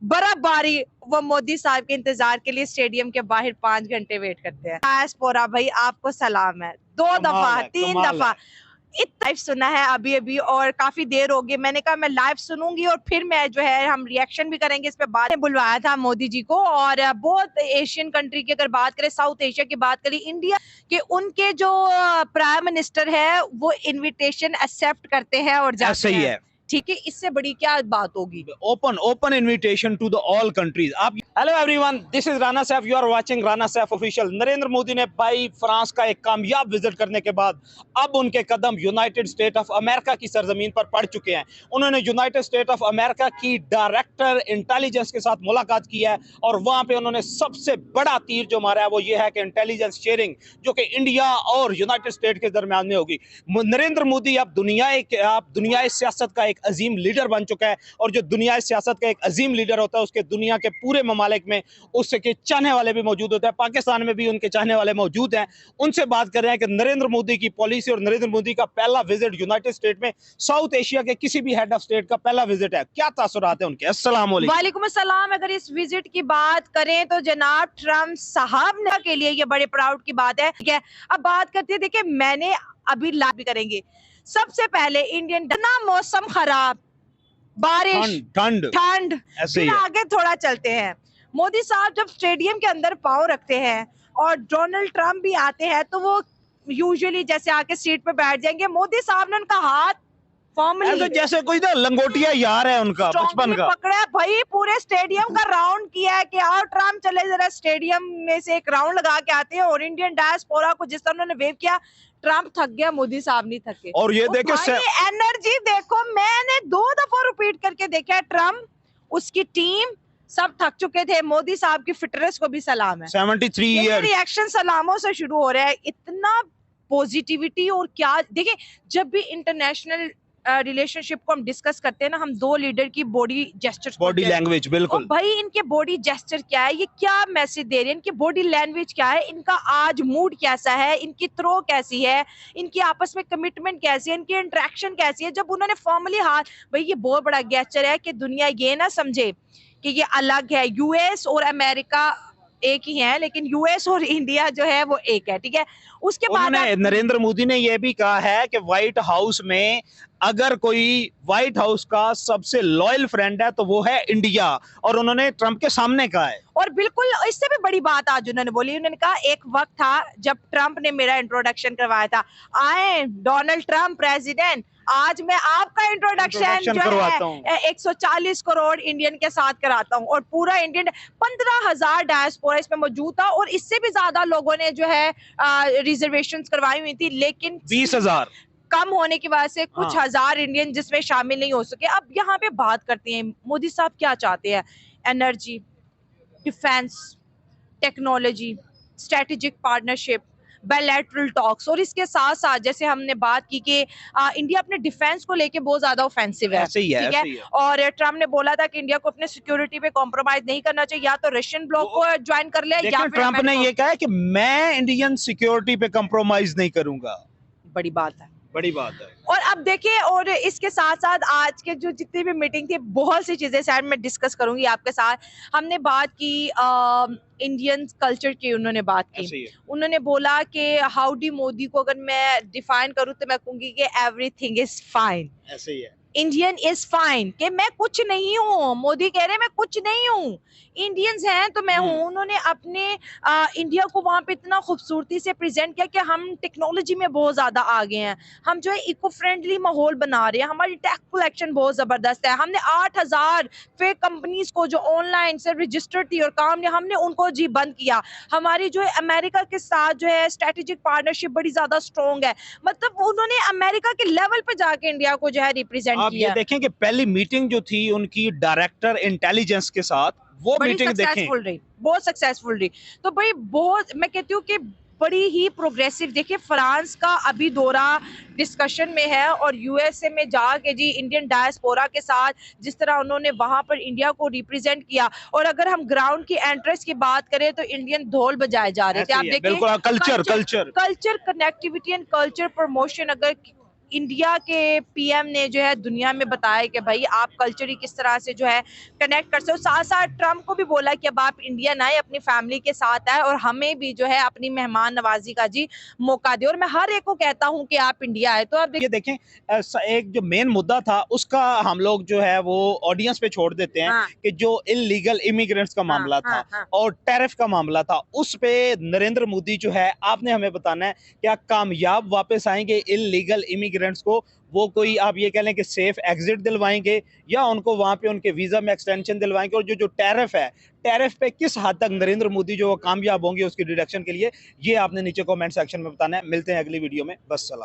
बर्फबारी, वो मोदी साहब के इंतजार के लिए स्टेडियम के बाहर 5 घंटे वेट करते हैं। डायस्पोरा भाई आपको सलाम है, 2 दफा 3 दफा लाइव सुना है अभी अभी, और काफी देर हो गई। मैंने कहा मैं लाइव सुनूंगी और फिर मैं जो है हम रिएक्शन भी करेंगे इस पे। बात बुलवाया था मोदी जी को, और बहुत एशियन कंट्री की अगर बात करें, साउथ एशिया की बात करें, इंडिया के उनके जो प्राइम मिनिस्टर है वो इनविटेशन एक्सेप्ट करते हैं और जाते हैं। ठीक है, इससे बड़ी क्या बात होगी। Open invitation to the all countries. आप hello everyone, this is Rana Saif, you are watching Rana Saif official. Narendra Modi ने भाई फ्रांस का एक कामयाब विजिट करने के बाद अब उनके कदम यूनाइटेड स्टेट ऑफ अमेरिका की सरजमीन पर पड़ चुके हैं। उन्होंने यूनाइटेड स्टेट ऑफ अमेरिका की डायरेक्टर इंटेलिजेंस के साथ मुलाकात की है और वहां पे उन्होंने सबसे बड़ा तीर जो मारा है वो ये है कि इंटेलिजेंस शेयरिंग जो कि इंडिया और यूनाइटेड स्टेट के दरमियान में होगी। नरेंद्र मोदी अब दुनिया सियासत का एक अजीम लीडर बन चुका है, और जो दुनिया सियासत का एक अजीम लीडर होता है उसके दुनिया के पूरे ममालिक में उसके चाहने वाले भी मौजूद होते हैं। पाकिस्तान में भी उनके चाहने वाले मौजूद हैं। उनसे बात कर रहे हैं कि नरेंद्र मोदी की पॉलिसी और नरेंद्र मोदी का पहला विजिट यूनाइटेड स्टेट में साउथ एशिया के किसी भी हेड ऑफ स्टेट का पहला विजिट है, क्या तासुरात है उनके। अस्सलाम वालेकुम अस्सलाम। अगर इस विजिट की बात करें तो जनाब ट्रम्प साहब ने के लिए ये बड़े प्राउड की बात है। ठीक है, अब बात करते हैं, देखिए मैंने अभी लाइव भी करेंगे। सबसे पहले इंडियन मौसम खराब, बारिश, ठंड, फिर आगे थोड़ा चलते हैं। मोदी साहब जब स्टेडियम के अंदर पाँव रखते हैं और डोनाल्ड ट्रम्प भी आते हैं तो वो यूजुअली जैसे आके सीट पे बैठ जाएंगे, मोदी साहब ने उनका हाथ फॉर्मली जैसे कोई ना लंगोटिया यार है उनका बचपन का पकड़ा है भाई, पूरे स्टेडियम का राउंड किया है कि आओ ट्रम्प चले जरा स्टेडियम में से एक राउंड लगा के आते हैं। और इंडियन डायस्पोरा को जिस तरह उन्होंने वेव किया, ट्रम्प थक गया, मोदी साहब नहीं थके। और ये देखो एनर्जी देखो, मैंने 2 दफा रिपीट करके देखा, ट्रम्प उसकी टीम सब थक चुके थे। मोदी साहब की फिटनेस को भी सलाम है। 73 ईयर रिएक्शन सलामों से शुरू हो रहा है, इतना पॉजिटिविटी। और क्या देखिए, जब भी इंटरनेशनल रिलेशनशिप को हम डिस्कस करते हैं ना, हम दो लीडर की बॉडी जेस्चर्स, बॉडी लैंग्वेज, बिल्कुल भाई इनके बॉडी जेस्चर क्या है, ये क्या मैसेज दे रहे हैं, इनकी बॉडी लैंग्वेज क्या है, इनका आज मूड कैसा है, इनकी थ्रो कैसी है, इनकी आपस में कमिटमेंट कैसी है, इनकी इंटरेक्शन कैसी है। जब उन्होंने फॉर्मली हाथ, भाई ये बहुत बड़ा गेस्चर है कि दुनिया ये ना समझे कि ये अलग है। यूएस और अमेरिका एक ही है, लेकिन यूएस और इंडिया जो है वो एक है। ठीक है, उसके बाद नरेंद्र मोदी ने यह भी कहा है कि व्हाइट हाउस में अगर कोई व्हाइट हाउस का सबसे लॉयल फ्रेंड है तो वो है इंडिया, और उन्होंने ट्रंप के सामने कहा है। और बिल्कुल इससे भी बड़ी बात आज उन्होंने बोली, उन्होंने कहा एक वक्त था जब ट्रंप ने मेरा इंट्रोडक्शन करवाया था, आए डोनाल्ड ट्रंप प्रेसिडेंट, आज मैं आपका इंट्रोडक्शन जो है 140 करोड़ इंडियन के साथ कराता हूँ। और पूरा इंडियन 15,000 डायस्पोरा इसमें मौजूद था, और इससे भी ज्यादा लोगों ने जो है रिजर्वेशन करवाई हुई थी, लेकिन 20,000 कम होने की वजह से कुछ हजार इंडियन जिसमें शामिल नहीं हो सके। अब यहाँ पे बात करते हैं मोदी साहब क्या चाहते हैं। Energy, defence, technology, strategic partnership, bilateral talks, और इसके साथ साथ जैसे हमने बात की कि इंडिया अपने डिफेंस को लेके बहुत ज्यादा ऑफेंसिव है। ठीक है, और ट्रम्प ने बोला था कि इंडिया को अपने सिक्योरिटी पे कॉम्प्रोमाइज नहीं करना चाहिए, या तो रशियन ब्लॉक को ज्वाइन कर ले, या फिर ट्रम्प ने ये कहा है कि मैं इंडियन सिक्योरिटी पे कॉम्प्रोमाइज नहीं करूंगा। बड़ी बात है, बड़ी बात है। और अब देखिए, और इसके साथ साथ आज के जो जितनी भी मीटिंग थी, बहुत सी चीजें शायद मैं डिस्कस करूंगी आपके साथ। हमने बात की इंडियन कल्चर की, उन्होंने बात की, उन्होंने बोला कि हाउडी मोदी को अगर मैं डिफाइन करूं तो मैं कहूंगी कि एवरीथिंग इज फाइन। ऐसे ही है, इंडियन इज फाइन, कि मैं कुछ नहीं हूँ। मोदी कह रहे मैं कुछ नहीं हूँ, इंडियंस हैं तो मैं हूँ। उन्होंने अपने इंडिया को वहां पे इतना खूबसूरती से प्रेजेंट किया कि हम टेक्नोलॉजी में बहुत ज्यादा आगे हैं, हम जो है इको फ्रेंडली माहौल बना रहे हैं, हमारी टैक्स कलेक्शन बहुत जबरदस्त है। हमने 8,000 फेक कंपनीज को जो ऑनलाइन से रजिस्टर्ड थी और काम ने, हमने उनको जी बंद किया। हमारी जो है अमेरिका के साथ जो है स्ट्रेटेजिक पार्टनरशिप बड़ी ज्यादा स्ट्रॉन्ग है। मतलब उन्होंने अमेरिका के लेवल पे जाके इंडिया को जो है रिप्रेजेंट आप ये देखें कि पहली मीटिंग जो थी उनकी डायरेक्टर इंटेलिजेंस के साथ, वो मीटिंग सक्सेसफुल रही, बहुत सक्सेसफुल रही। तो भाई बहुत, मैं कहती हूँ कि बड़ी ही प्रोग्रेसिव। देखिए फ्रांस का अभी दौरा डिस्कशन में है, और यूएसए में जाके जी इंडियन डायस्पोरा के साथ जिस तरह उन्होंने वहां पर इंडिया को रिप्रेजेंट किया। और अगर हम ग्राउंड की एंट्रेंस की बात करें तो इंडियन ढोल बजाए जा रहे थे। आप देखिए culture connectivity and culture promotion, अगर इंडिया के पीएम ने जो है दुनिया में बताया कि भाई आप कल्चर किस तरह से जो है कनेक्ट कर सकते हो। साथ साथ ट्रम्प को भी बोला कि अब आप इंडियन आए, अपनी फैमिली के साथ आए और हमें भी जो है अपनी मेहमान नवाजी का जी मौका दे। और मैं हर एक को कहता हूँ कि आप इंडिया आए। तो अब ये देखें, एक जो मेन मुद्दा था उसका हम लोग जो है वो ऑडियंस पे छोड़ देते हैं हाँ, कि जो इलीगल इमिग्रेंट्स का हाँ, मामला था हाँ, हाँ। और टैरिफ का मामला था, उस पे नरेंद्र मोदी जो है आपने हमें बताना है क्या कामयाब वापस आएंगे इलीगल इमिग्रेंट्स को, वो कोई आप ये कह लें कि सेफ एग्जिट दिलवाएंगे या उनको वहां पे उनके वीजा में एक्सटेंशन दिलवाएंगे, और जो जो टैरिफ है, टैरिफ पे किस हद तक नरेंद्र मोदी जो कामयाब होंगे उसकी डिडक्शन के लिए, ये आपने नीचे कमेंट सेक्शन में बताना है। मिलते हैं अगली वीडियो में, बस सलाम।